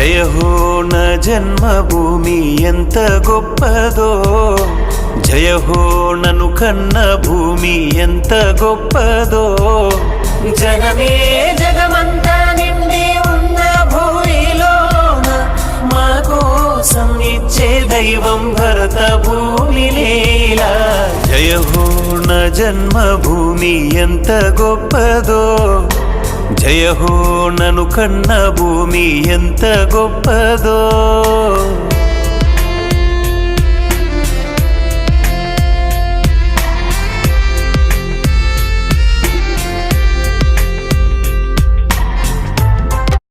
జయ హో నా జన్మభూమి ఎంత గొప్పదో, జయ హో నన్ను కన్న భూమి ఎంత గొప్పదో. జగమే జగమంతా నిండి ఉన్న భూమిలోన మా కోసం ఇచ్చే దైవం భరత భూమి లీలా. జయ హో నా జన్మభూమి ఎంత గొప్పదో, జయ హో నన్ను కన్న భూమి ఎంత గొప్పదో.